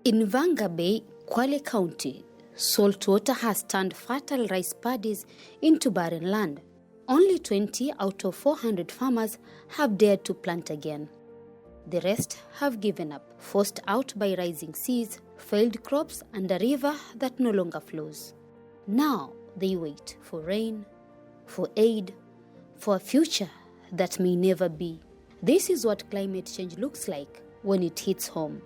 In Vanga Bay, Kwale County, saltwater has turned fertile rice paddies into barren land. Only 20 out of 400 farmers have dared to plant again. The rest have given up, forced out by rising seas, failed crops, and a river that no longer flows. Now they wait for rain, for aid, for a future that may never be. This is what climate change looks like when it hits home.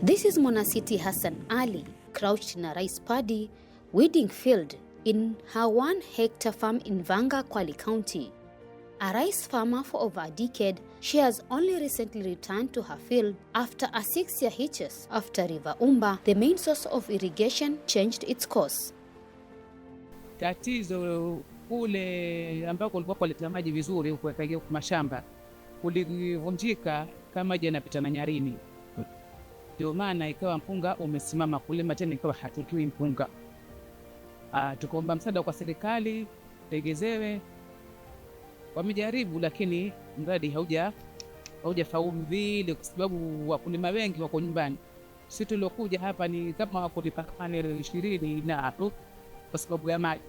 This is Mwanasiti Hassan Ali, crouched in a rice paddy weeding field in her 1-hectare farm in Vanga, Kwale County. A rice farmer for over a decade, she has only recently returned to her field after a 6-year hiatus after River Umba, the main source of irrigation, changed its course. Tatizo kule ambako kulikuwa kuleta maji vizuri huko kwa mashamba kulivunjika kama maji yanapita na nyarini. Ndio maana ikawa mpunga umesimama kule, tena ikawa hatutui mpunga. Tukaomba msaada kwa serikali tegezewe. Wamejaribu lakini mradi haujafaulu vile, kwa sababu wakulima wengi wako nyumbani. Sisi tuliokuja hapa ni kama wakulima 20 na hapo, kwa sababu ya maji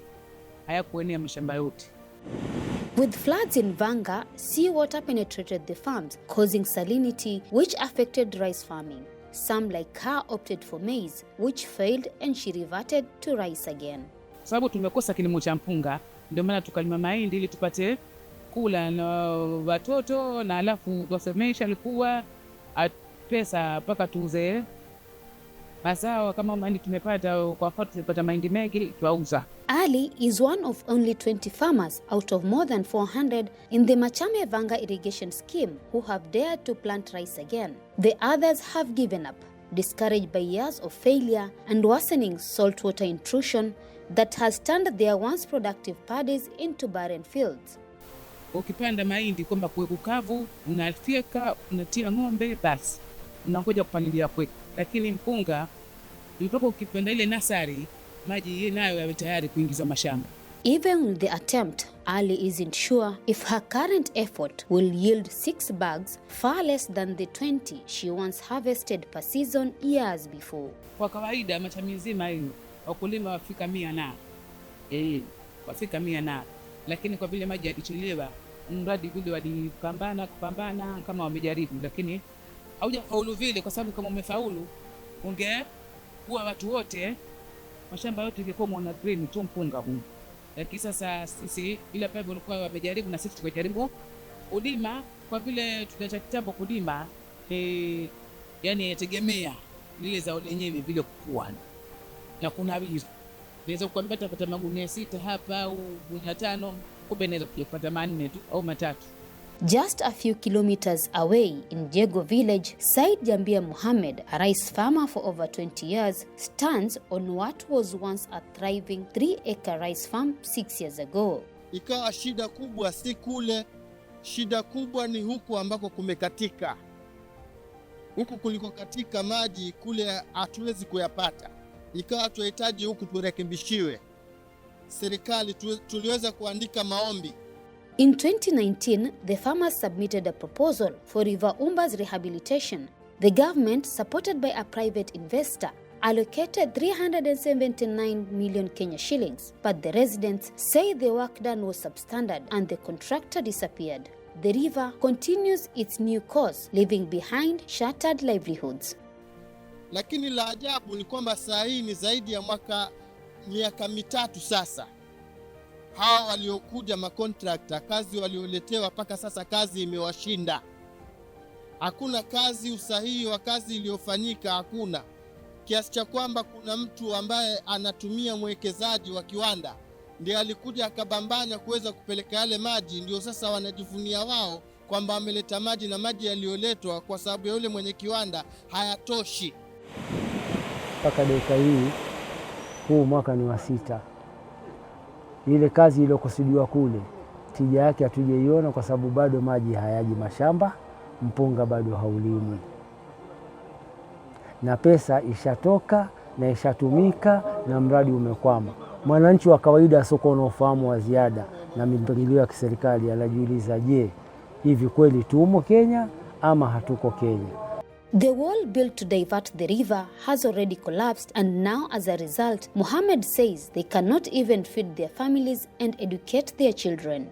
hayakuenea mashamba yote. With floods in Vanga, seawater penetrated the farms, causing salinity, which affected rice farming. Some like her opted for maize, which failed, and she reverted to rice again. Sababu tumekosa kilimo cha mpunga, ndio maana tukalima mahindi ili tupate kula na watoto, na alafu tusemesha alikuwa pesa mpaka tuuze mazao. Kama mahindi tumepata, kwa mfano tumepata mahindi mengi tuauza. Ali is one of only 20 farmers out of more than 400 in the Machame Vanga irrigation scheme who have dared to plant rice again. The others have given up, discouraged by years of failure and worsening saltwater intrusion that has turned their once productive paddies into barren fields. Ukipanda mahindi kwamba kuwe kukavu, unafyeka, unatia ng'ombe, basi unangoja kupalilia kweli. Lakini mpunga mpaka ukipanda ile nasari, maji nayo yawe tayari kuingiza mashamba. Even with the attempt, Ali isn't sure if her current effort will yield 6 bags, far less than the 20 she once harvested per season years before. Kwa kawaida machami nzima hiyo wakulima wafika 100 na wafika 100 na, lakini kwa vile maji yalichelewa, mradi vile walipambana kama wamejaribu, lakini haujafaulu vile, kwa sababu kama umefaulu ungekuwa watu wote mashamba yote ingekuwa mwana green tu mpunga huu. Lakini sasa sisi bila pale walikuwa wamejaribu, na sisi tukajaribu kulima. Kwa vile tunacha kitambo kulima, yani yategemea lile zao lenyewe vile kukua. Na kuna wizi naweza kukwambia tapata magunia 6 hapa au 5, kumbe naweza kupata 4 tu au 3. Just a few kilometers away in Jego village, Saidi Jambia Mohammed, a rice farmer for over 20 years, stands on what was once a thriving 3-acre rice farm 6 years ago. Ikawa shida kubwa si kule, shida kubwa ni huku ambako kumekatika. Huku kuliko katika maji kule hatuwezi kuyapata. Ikawa tunahitaji huku turekebishiwe. Serikali tuliweza kuandika maombi. In 2019, the farmers submitted a proposal for River Umba's rehabilitation. The government, supported by a private investor, allocated 379 million Kenya shillings, but the residents say the work done was substandard and the contractor disappeared. The river continues its new course, leaving behind shattered livelihoods. Lakini la ajabu ni kwamba saa hii ni zaidi ya miaka 3 sasa. Hawa waliokuja makontrakta, kazi walioletewa mpaka sasa kazi imewashinda. Hakuna kazi, usahihi wa kazi iliyofanyika hakuna. Kiasi cha kwamba kuna mtu ambaye anatumia mwekezaji wa kiwanda ndiye alikuja akabambanya kuweza kupeleka yale maji, ndio sasa wanajivunia wao kwamba ameleta maji, na maji yaliyoletwa kwa sababu ya yule mwenye kiwanda hayatoshi. Mpaka dakika hii huu mwaka ni wa 6. Ile kazi iliyokusudiwa kule tija yake hatujaiona, kwa sababu bado maji hayaji mashamba, mpunga bado haulimwi, na pesa ishatoka na ishatumika na mradi umekwama. Mwananchi wa kawaida soko na ufahamu wa ziada na mipangilio ya kiserikali anajiuliza, je, hivi kweli tumo Kenya ama hatuko Kenya? The wall built to divert the river has already collapsed, and now as a result, Mohammed says they cannot even feed their families and educate their children.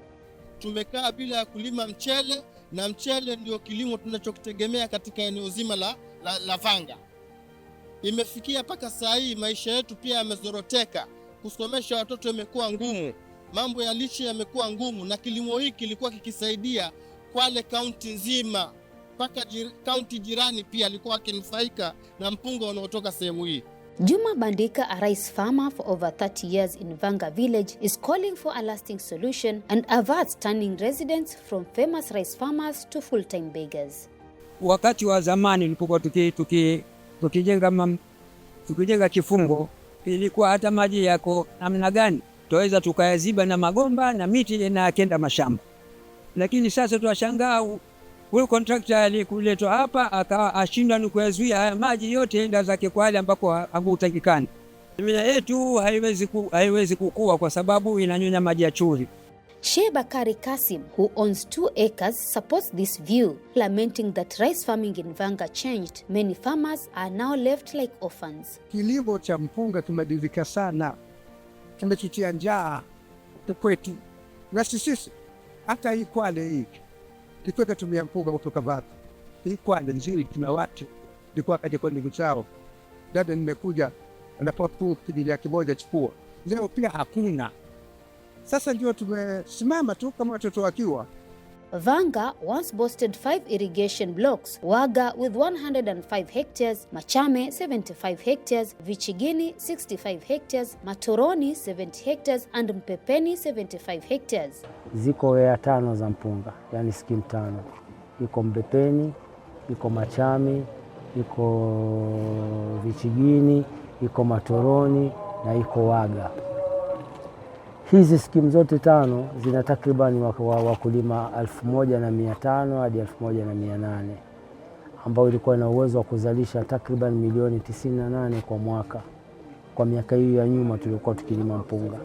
Tumekaa bila kulima mchele, na mchele ndio kilimo tunachokitegemea katika eneo zima la Vanga. Imefikia paka saa hii maisha yetu pia yamezoroteka. Kusomesha watoto imekuwa ngumu. Mambo ya lishe yamekuwa ngumu, na kilimo hiki kilikuwa kikisaidia Kwale County nzima. Paka county jirani pia alikuwa akinufaika na mpunga unaotoka sehemu hii. Juma Bandika, a rice farmer for over 30 years in Vanga village, is calling for a lasting solution and averts turning residents from famous rice farmers to full-time beggars. Wakati wa zamani nilipokuwa tukijenga kifungo, ilikuwa hata maji yako namna gani tuweza tukayaziba na magomba na miti na kenda mashamba. Lakini sasa tuwashangaa huyo contractor alikuletwa hapa akawa ashindwa ni kuyazuia haya maji yote enda zake kwa wale ambako hakutakikana. Mimea yetu haiwezi kukua kwa sababu inanyonya maji ya chumvi. Sheikh Bakari Kasim, who owns 2 acres, supports this view, lamenting that rice farming in Vanga changed. Many farmers are now left like orphans. Kilimo cha mpunga tumedilika sana, tumechitia njaa kwetu. Na sisi hata hii Kwale hii tulikuwa tumia mpunga kutoka Vanga. Hii Kwale nzuri, tuna watu nilikuwa kaja kwa ndugu zao, dada nimekuja anapotu kijiji kimoja chukua, leo pia hakuna. Sasa ndio tumesimama tu kama watoto wakiwa. Vanga once boasted 5 irrigation blocks: Waga with 105 hectares, Machame 75 hectares, Vichigini 65 hectares, Matoroni 70 hectares and Mpepeni 75 hectares. Ziko wea 5 za mpunga, yani skimu 5. Iko Mpepeni, iko Machame, iko Vichigini, iko Matoroni na iko Waga. Hizi skimu zote 5 zina takribani wakulima 1500 hadi 1800 ambao ilikuwa na uwezo wa kuzalisha takriban milioni 98 kwa mwaka. Kwa miaka hiyo ya nyuma tulikuwa tukilima mpunga,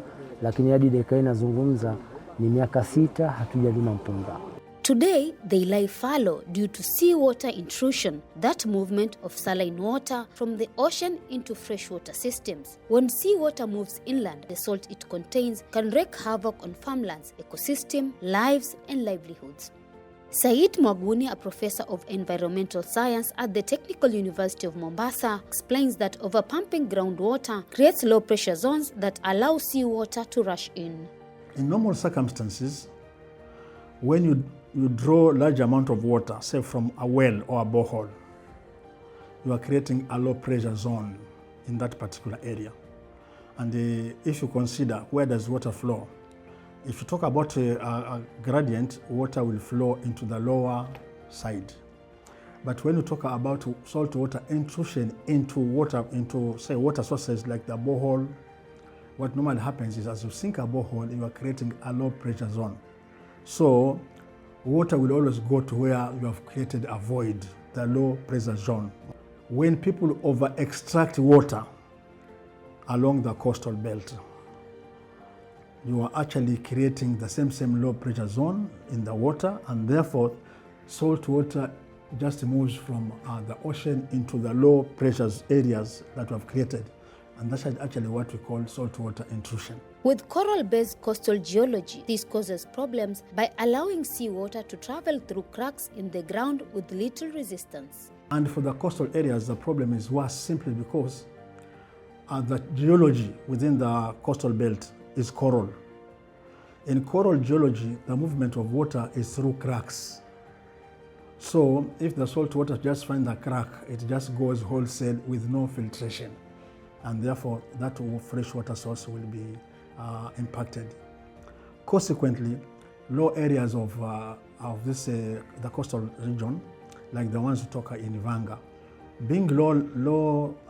lakini hadi dakika hii nazungumza ni miaka 6 hatujalima mpunga. Today, they lie fallow due to seawater intrusion, that movement of saline water from the ocean into freshwater systems. When seawater moves inland, the salt it contains can wreak havoc on farmlands, ecosystem, lives, and livelihoods. Said Mwaguni, a professor of environmental science at the Technical University of Mombasa, explains that overpumping groundwater creates low-pressure zones that allow seawater to rush in. In normal circumstances, when you draw a large amount of water, say from a well or a borehole, you are creating a low pressure zone in that particular area. And if you consider where does water flow, if you talk about a gradient, water will flow into the lower side. But when you talk about saltwater intrusion into water, into say water sources like the borehole, what normally happens is as you sink a borehole, you are creating a low pressure zone. So water will always go to where you have created a void, the low pressure zone. When people over extract water along the coastal belt, you are actually creating the same low pressure zone in the water, and therefore salt water just moves from the ocean into the low pressure areas that we have created. And that's actually what we call saltwater intrusion. With coral-based coastal geology, this causes problems by allowing seawater to travel through cracks in the ground with little resistance. And for the coastal areas, the problem is worse simply because the geology within the coastal belt is coral. In coral geology, the movement of water is through cracks. So if the salt water just finds a crack, it just goes wholesale with no filtration. And therefore, that freshwater source will be impacted. Consequently, low areas of the coastal region, like the ones we talk in Vanga, being lowland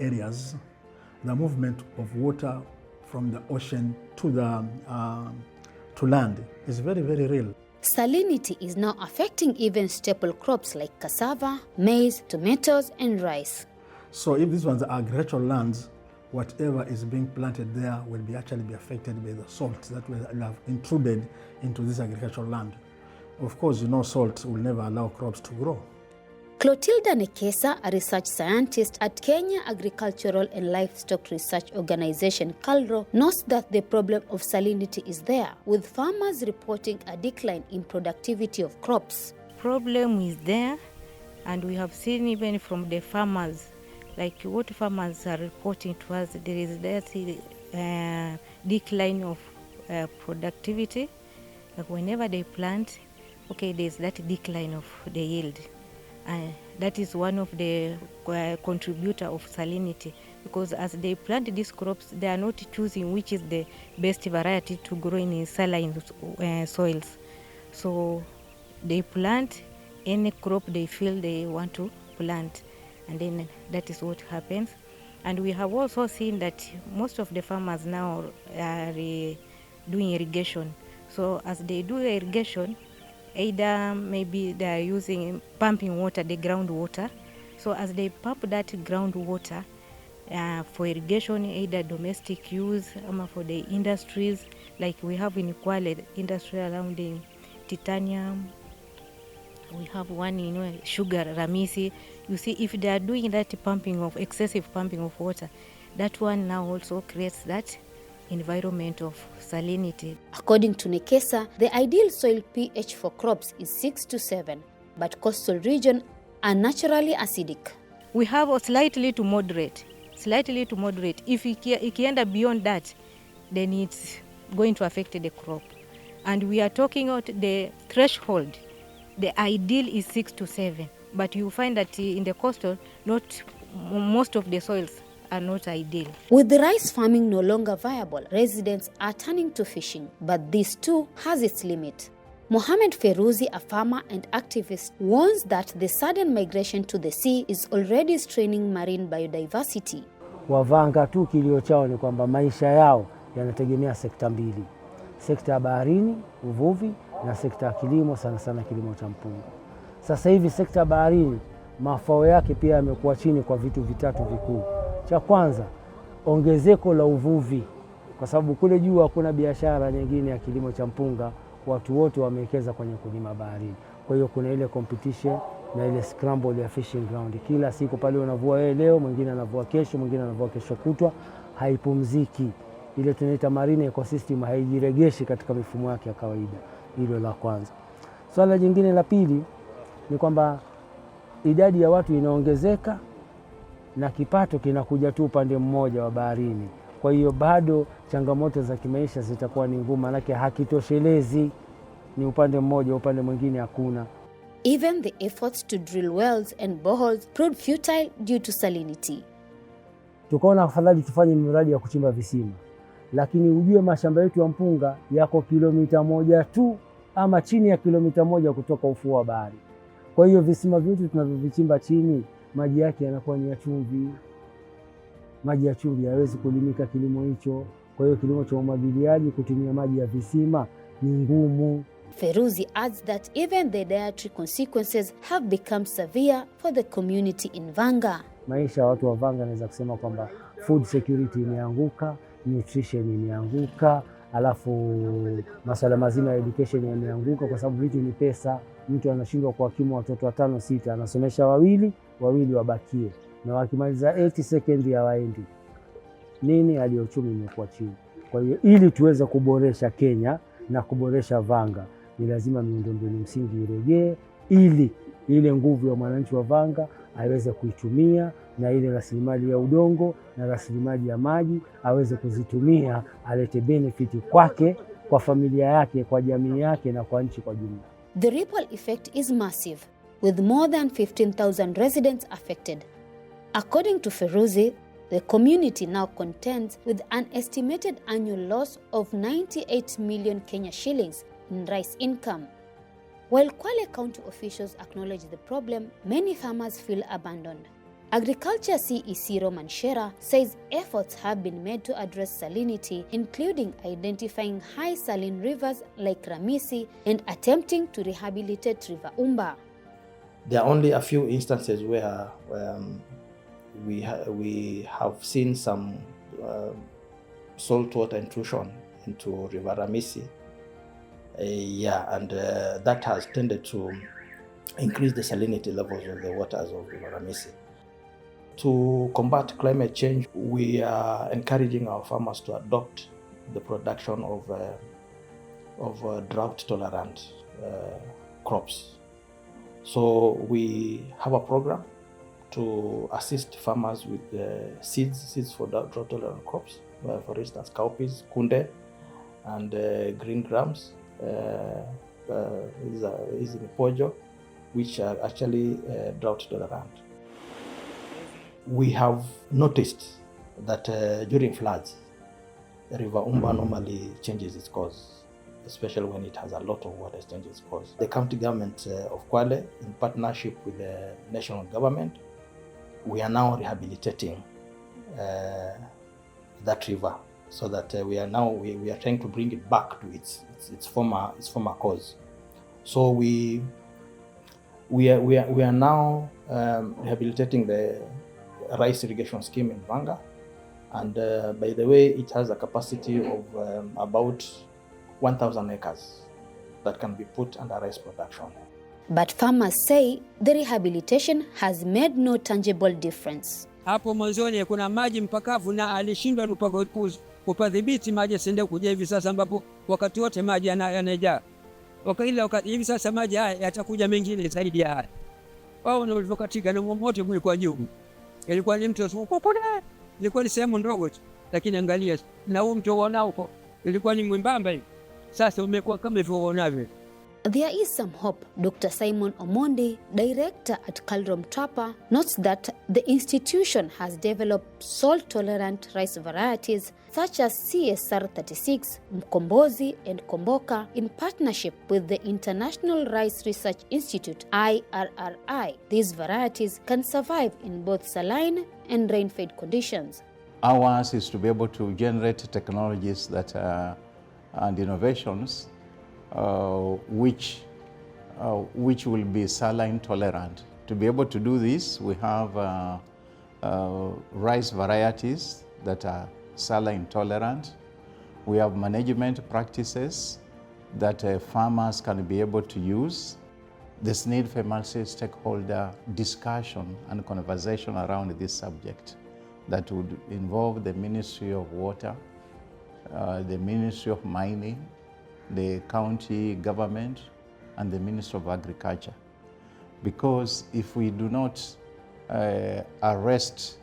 areas, the movement of water from the ocean to land is very, very real. Salinity is now affecting even staple crops like cassava, maize, tomatoes, and rice. So if these ones are agricultural lands, whatever is being planted there will actually be affected by the salt that will have intruded into this agricultural land. Of course, salt will never allow crops to grow. Clotilda Nekesa, a research scientist at Kenya Agricultural and Livestock Research Organization, KALRO, notes that the problem of salinity is there, with farmers reporting a decline in productivity of crops. Problem is there, and we have seen even from the farmers, like what farmers are reporting to us, there is that decline of productivity. Like whenever they plant, there's that decline of the yield. That is one of the contributor of salinity, because as they plant these crops, they are not choosing which is the best variety to grow in saline soils. So they plant any crop they feel they want to plant, and then that is what happens. And we have also seen that most of the farmers now are doing irrigation. So as they do irrigation, either maybe they are using pumping water, the groundwater. So as they pump that groundwater for irrigation, either domestic use or for the industries, like we have in Kwale industry around the titanium, we have one in sugar, Ramisi. You see, if they are doing that excessive pumping of water, that one now also creates that environment of salinity. According to Nekesa, the ideal soil pH for crops is 6 to 7, but coastal regions are naturally acidic. We have a slightly to moderate. If it end beyond that, then it's going to affect the crop. And we are talking about the threshold. The ideal is 6 to 7, but you find that in the coastal, not most of the soils are not ideal. With the rice farming no longer viable, residents are turning to fishing, but this too has its limit. Mohammed Feruzi, a farmer and activist, warns that the sudden migration to the sea is already straining marine biodiversity. Wavanga tu kilio chao ni kwamba maisha yao yanategemea sekta mbili. Sekta ya baharini, uvuvi, na sekta ya kilimo, sana sana kilimo cha mpunga. Sasa hivi sekta ya baharini mafao yake pia yamekuwa chini kwa vitu vitatu vikuu. Cha kwanza, ongezeko la uvuvi, kwa sababu kule juu hakuna biashara nyingine ya kilimo cha mpunga, watu wote wamewekeza kwenye kulima baharini. Kwa hiyo kuna ile competition na ile scramble ya fishing ground. Kila siku pale unavua wewe leo, mwingine anavua kesho, mwingine anavua kesho kutwa, haipumziki. Ile tunaita marine ecosystem haijiregeshi katika mifumo yake ya kawaida. Hilo la kwanza. Swala jingine la pili ni kwamba idadi ya watu inaongezeka na kipato kinakuja tu upande mmoja wa baharini. Kwa hiyo bado changamoto za kimaisha zitakuwa ni ngumu, manake hakitoshelezi, ni upande mmoja, upande mwingine hakuna. Even the efforts to drill wells and boreholes proved futile due to salinity. Tukaona afadhali tufanye miradi ya kuchimba visima, lakini ujue mashamba yetu ya mpunga yako kilomita 1 tu ama chini ya kilomita 1 kutoka ufuo wa bahari. Kwa hiyo visima vyetu tunavyovichimba chini, maji yake yanakuwa ni ya chumvi. Maji ya chumvi hayawezi kulimika kilimo hicho. Kwa hiyo kilimo cha umwagiliaji kutumia maji ya visima ni ngumu. Feruzi adds that even the dietary consequences have become severe for the community in Vanga. Maisha ya watu wa Vanga naweza kusema kwamba food security imeanguka, nutrition imeanguka, alafu masuala mazima ya education yameanguka, kwa sababu vitu ni pesa. Mtu anashindwa kuwakimu watoto 5 6, anasomesha wawili wabakie, na wakimaliza 8 second ya waendi nini, hali ya uchumi imekuwa chini. Kwa hiyo ili tuweze kuboresha Kenya na kuboresha Vanga, ni lazima miundombinu msingi irejee, ili ile nguvu ya mwananchi wa Vanga aweze kuitumia, na ile rasilimali ya udongo na rasilimali ya maji aweze kuzitumia, alete benefit kwake, kwa familia yake, kwa jamii yake na kwa nchi kwa jumla. The ripple effect is massive, with more than 15,000 residents affected. According to Feruzi, the community now contends with an estimated annual loss of 98 million Kenya shillings in rice income. While Kwale County officials acknowledge the problem, many farmers feel abandoned. Agriculture CEC Roman Shera says efforts have been made to address salinity, including identifying high saline rivers like Ramisi and attempting to rehabilitate River Umba. There are only a few instances where we have seen some saltwater intrusion into River Ramisi. And that has tended to increase the salinity levels of the waters of the Mwanasiti. To combat climate change, we are encouraging our farmers to adopt the production of drought-tolerant crops. So we have a program to assist farmers with seeds for drought-tolerant crops. For instance, cowpeas, kunde, and green grams. Is in pojo, which are actually drought-tolerant. We have noticed that during floods, the River Umba normally changes its course, especially when it has a lot of water, changes its course. The county government of Kwale, in partnership with the national government, we are now rehabilitating that river, so that we are trying to bring it back to its former course. So we are now rehabilitating the rice irrigation scheme in Vanga, and by the way, it has a capacity of about 1,000 acres that can be put under rice production. But farmers say the rehabilitation has made no tangible difference. Hapo mwanzoni kuna maji mpakavu na alishindwa kupadhibiti maji yasiende kuja hivi sasa, ambapo wakati wote maji yanajaa. Wakati hivi sasa maji haya yatakuja mengine zaidi ya haya. Wao ndio walivyokatika na moto mlikuwa juu. Ilikuwa ni mto mkubwa, ilikuwa ni sehemu ndogo tu, lakini angalia na huo mto unaona huko ilikuwa ni mwembamba hivi. Sasa umekuwa kama hivyo unavyo. There is some hope. Dr. Simon Omondi, director at Kaldrom Trapper, notes that the institution has developed salt-tolerant rice varieties such as CSR36, Mkombozi, and Komboka in partnership with the International Rice Research Institute, IRRI. These varieties can survive in both saline and rain-fed conditions. Ours is to be able to generate technologies that and innovations which will be saline tolerant. To be able to do this, we have rice varieties that are saline tolerant. We have management practices that farmers can be able to use. There's need for multi-stakeholder discussion and conversation around this subject that would involve the Ministry of Water, the Ministry of Mining, the county government, and the Ministry of Agriculture. Because if we do not arrest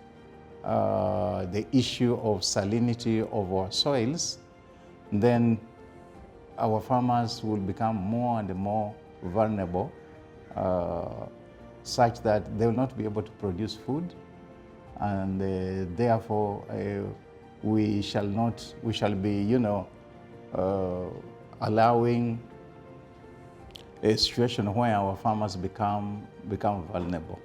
the issue of salinity of our soils, then our farmers will become more and more vulnerable, such that they will not be able to produce food, and therefore we shall be, allowing a situation where our farmers become vulnerable.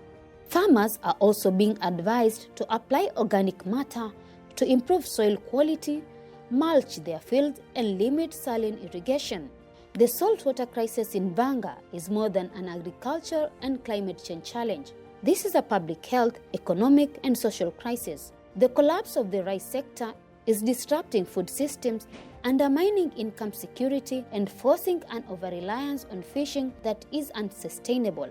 Farmers are also being advised to apply organic matter to improve soil quality, mulch their fields, and limit saline irrigation. The saltwater crisis in Vanga is more than an agricultural and climate change challenge. This is a public health, economic, and social crisis. The collapse of the rice sector is disrupting food systems, undermining income security, and forcing an over-reliance on fishing that is unsustainable.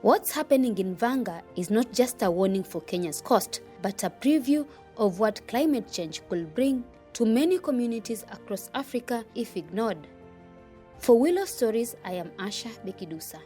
What's happening in Vanga is not just a warning for Kenya's coast, but a preview of what climate change could bring to many communities across Africa if ignored. For Willow Stories, I am Asha Bekidusa.